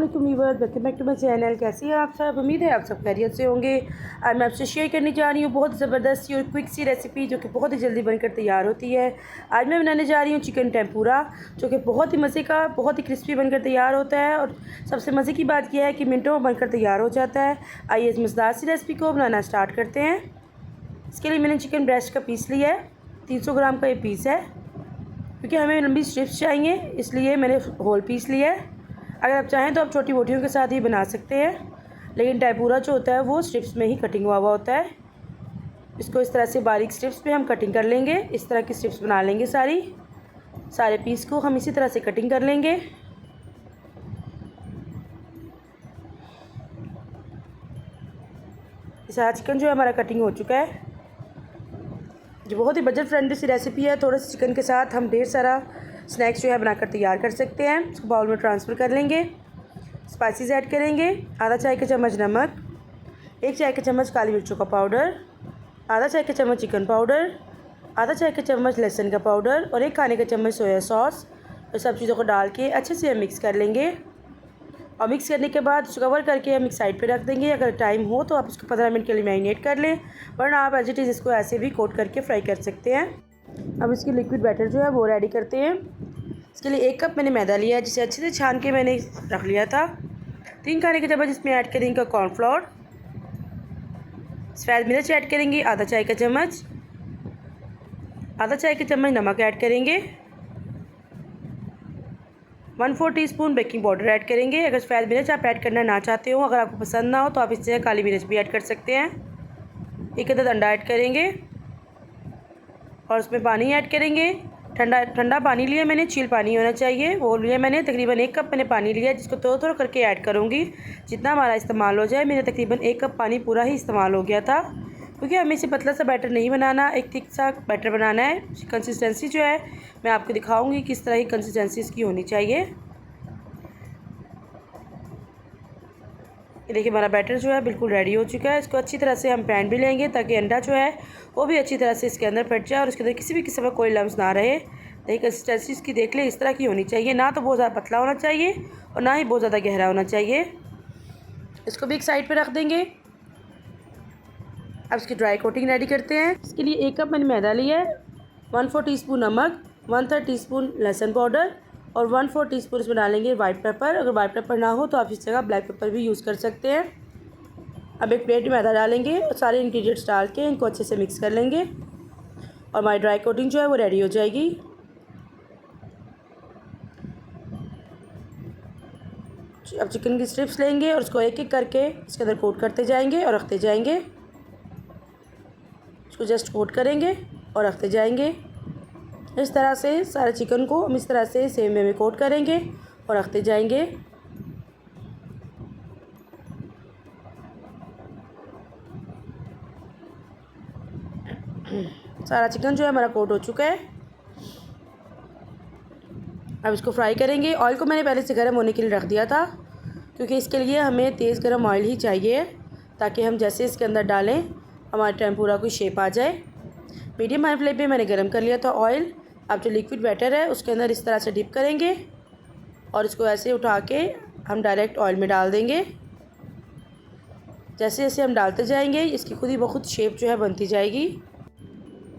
अस्सलामुअलैकुम viewers, welcome back to my channel. कैसे हैं आप सब? उम्मीद है आप सब खैरियत से होंगे। आज मैं आपसे शेयर करने जा रही हूँ बहुत ज़बरदस्त सी और क्विक सी रेसिपी जो कि बहुत ही जल्दी बनकर तैयार होती है। आज मैं बनाने जा रही हूँ चिकन टेम्पुरा, जो कि बहुत ही मज़े का, बहुत ही क्रिस्पी बनकर तैयार होता है। और सबसे मज़े की बात यह है कि मिनटों में बनकर तैयार हो जाता है। आइए इस मज़ेदार सी रेसिपी को बनाना स्टार्ट करते हैं। इसके लिए मैंने चिकन ब्रेस्ट का पीस लिया है, 300 ग्राम का ये पीस है। क्योंकि हमें लंबी स्ट्रिप्स चाहिए इसलिए मैंने होल पीस लिया है। अगर आप चाहें तो आप छोटी बोटियों के साथ ही बना सकते हैं, लेकिन टेम्पुरा जो होता है वो स्ट्रिप्स में ही कटिंग हुआ होता है। इसको इस तरह से बारीक स्ट्रिप्स पे हम कटिंग कर लेंगे। इस तरह की स्ट्रिप्स बना लेंगे। सारे पीस को हम इसी तरह से कटिंग कर लेंगे। सारा चिकन जो है हमारा कटिंग हो चुका है। जो बहुत ही बजट फ्रेंडली सी रेसिपी है। थोड़े से चिकन के साथ हम ढेर सारा स्नैक्स जो है बनाकर तैयार कर सकते हैं। इसको बाउल में ट्रांसफ़र कर लेंगे। स्पाइसेस ऐड करेंगे। आधा चाय का चम्मच नमक, 1 चाय का चम्मच काली मिर्चों का पाउडर, आधा चाय का चम्मच चिकन पाउडर, आधा चाय का चम्मच लहसुन का पाउडर और 1 खाने का चम्मच सोया सॉस। और सब चीज़ों को डाल के अच्छे से हम मिक्स कर लेंगे। और मिक्स करने के बाद उसको कवर करके हम एक साइड पे रख देंगे। अगर टाइम हो तो आप इसको 15 मिनट के लिए मैरिनेट कर लें, वरना आप एज इट इज़ इसको ऐसे भी कोट करके फ्राई कर सकते हैं। अब इसकी लिक्विड बैटर जो है वो रेडी करते हैं। इसके लिए 1 कप मैंने मैदा लिया है, जिसे अच्छे से छान के मैंने रख लिया था। 3 खाने के चम्मच इसमें ऐड करेंगे कॉर्नफ्लोर। सफ़ेद मिर्च ऐड करेंगे आधा चाय का चम्मच, आधा चाय का चम्मच नमक ऐड करेंगे, 1/4 टीस्पून बेकिंग पाउडर ऐड करेंगे। अगर सफ़ेद मिर्च आप ऐड करना ना चाहते हो, अगर आपको पसंद ना हो तो आप इस जगह काली मिर्च भी ऐड कर सकते हैं। 1 अदद अंडा ऐड करेंगे और उसमें पानी ऐड करेंगे। ठंडा पानी लिया मैंने, चिल पानी होना चाहिए, वो लिया मैंने। तकरीबन 1 कप मैंने पानी लिया, जिसको थोड़ा थोड़ा करके ऐड करूँगी जितना हमारा इस्तेमाल हो जाए। मेरा तकरीबन 1 कप पानी पूरा ही इस्तेमाल हो गया था, क्योंकि हमें इसे पतला सा बैटर नहीं बनाना, एक थिक सा बैटर बनाना है। कंसिस्टेंसी जो है मैं आपको दिखाऊँगी किस तरह की कंसिस्टेंसी इसकी होनी चाहिए। ये देखिए हमारा बैटर जो है बिल्कुल रेडी हो चुका है। इसको अच्छी तरह से हम पैन भी लेंगे ताकि अंडा जो है वो भी अच्छी तरह से इसके अंदर फट जाए और उसके अंदर किसी भी किस्म का कोई लम्स ना रहे। देखिए कंसिस्टेंसी इसकी देख ले, इस तरह की होनी चाहिए। ना तो बहुत ज़्यादा पतला होना चाहिए और ना ही बहुत ज़्यादा गहरा होना चाहिए। इसको भी एक साइड पर रख देंगे। अब इसकी ड्राई कोटिंग रेडी करते हैं। इसके लिए 1 कप मैंने मैदा लिया है, 1/4 टीस्पून नमक, 1/3 टीस्पून लहसुन पाउडर और 1/4 टीस्पून इसमें डालेंगे वाइट पेपर। अगर वाइट पेपर ना हो तो आप इस जगह ब्लैक पेपर भी यूज़ कर सकते हैं। अब एक प्लेट में मैदा डालेंगे और सारे इंग्रेडिएंट्स डाल के इनको अच्छे से मिक्स कर लेंगे और हमारी ड्राई कोटिंग जो है वो रेडी हो जाएगी। अब चिकन की स्ट्रिप्स लेंगे और उसको एक एक करके इसके अंदर कोट करते जाएंगे और रखते जाएंगे। इसको जस्ट कोट करेंगे और रखते जाएंगे। इस तरह से सारे चिकन को हम इस तरह से सेम वे में कोट करेंगे और रखते जाएंगे। सारा चिकन जो है हमारा कोट हो चुका है। अब इसको फ्राई करेंगे। ऑयल को मैंने पहले से गर्म होने के लिए रख दिया था, क्योंकि इसके लिए हमें तेज़ गर्म ऑयल ही चाहिए, ताकि हम जैसे इसके अंदर डालें हमारे टेम्पुरा की शेप आ जाए। मीडियम हाई फ्लेम पे मैंने गर्म कर लिया था ऑयल। अब जो लिक्विड बैटर है उसके अंदर इस तरह से डिप करेंगे और इसको ऐसे उठा के हम डायरेक्ट ऑयल में डाल देंगे। जैसे जैसे हम डालते जाएंगे इसकी खुद ही बहुत शेप जो है बनती जाएगी।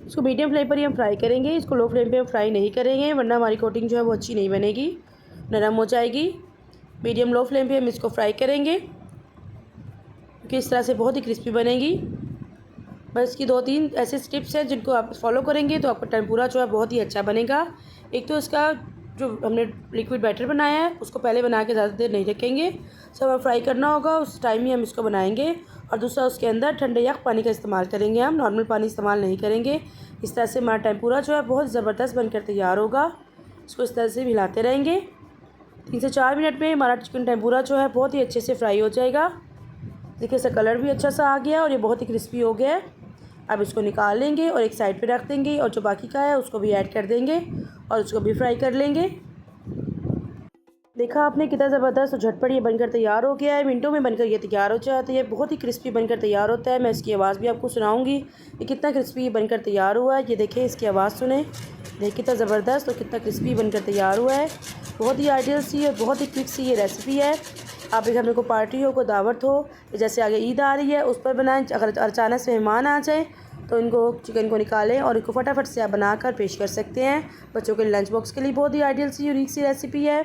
इसको मीडियम फ्लेम पर ही हम फ्राई करेंगे। इसको लो फ्लेम पे हम फ्राई नहीं करेंगे, वरना हमारी कोटिंग जो है वो अच्छी नहीं बनेगी, नरम हो जाएगी। मीडियम लो फ्लेम पे हम इसको फ्राई करेंगे, क्योंकि इस तरह से बहुत ही क्रिस्पी बनेगी। बस इसकी 2-3 ऐसे स्टेप्स हैं जिनको आप फॉलो करेंगे तो आपका टेम्पुरा जो है बहुत ही अच्छा बनेगा। एक तो इसका जो हमने लिक्विड बैटर बनाया है उसको पहले बना के ज़्यादा देर नहीं रखेंगे, सब हमें फ्राई करना होगा, उस टाइम ही हम इसको बनाएंगे। और दूसरा उसके अंदर ठंडे यख पानी का इस्तेमाल करेंगे, हम नॉर्मल पानी इस्तेमाल नहीं करेंगे। इस तरह से हमारा टेम्पुरा जो है बहुत ज़बरदस्त बनकर तैयार होगा। इसको इस तरह से हिलाते रहेंगे। 3 से 4 मिनट में हमारा चिकन टेम्पुरा जो है बहुत ही अच्छे से फ्राई हो जाएगा। देखिए इसका कलर भी अच्छा सा आ गया और ये बहुत ही क्रिस्पी हो गया है। अब इसको निकाल लेंगे और एक साइड पे रख देंगे और जो बाकी का है उसको भी ऐड कर देंगे और उसको भी फ्राई कर लेंगे। देखा आपने कितना ज़बरदस्त और झटपट ये बनकर तैयार हो गया है। मिनटों में बनकर ये तैयार हो जाता है। ये बहुत ही क्रिस्पी बनकर तैयार होता है। मैं इसकी आवाज़ भी आपको सुनाऊंगी कि कितना क्रिस्पी बनकर तैयार हुआ है। ये देखिए इसकी आवाज़ सुने, देखिए कितना ज़बरदस्त और कितना क्रिस्पी बनकर तैयार हुआ है। बहुत ही आइडियल सी और बहुत ही क्विक सी ये रेसिपी है। आप एक घर में को पार्टी हो, कोई दावत हो, जैसे आगे ईद आ रही है उस पर बनाएं। अगर अचानक से मेहमान आ जाए तो इनको चिकन को निकालें और इसको फटाफट से आप बनाकर पेश कर सकते हैं। बच्चों के लंच बॉक्स के लिए बहुत ही आइडियल सी यूनिक सी रेसिपी है।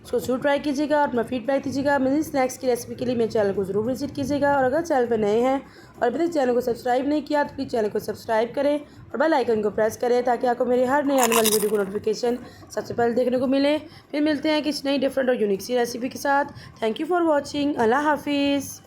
इसको ज़रूर ट्राई कीजिएगा और अपना फीडबैक दीजिएगा। मेरी स्नैक्स की रेसिपी के लिए मेरे चैनल को ज़रूर विजिट कीजिएगा। और अगर चैनल पर नए हैं और अभी तक चैनल को सब्सक्राइब नहीं किया तो प्लीज़ चैनल को सब्सक्राइब करें और बेल आइकन को प्रेस करें ताकि आपको मेरे हर नई आने वाली वीडियो को नोटिफिकेशन सबसे पहले देखने को मिले। फिर मिलते हैं किसी नई डिफरेंट और यूनिक सी रेसिपी के साथ। Thank you for watching. अल्लाह हाफिज़।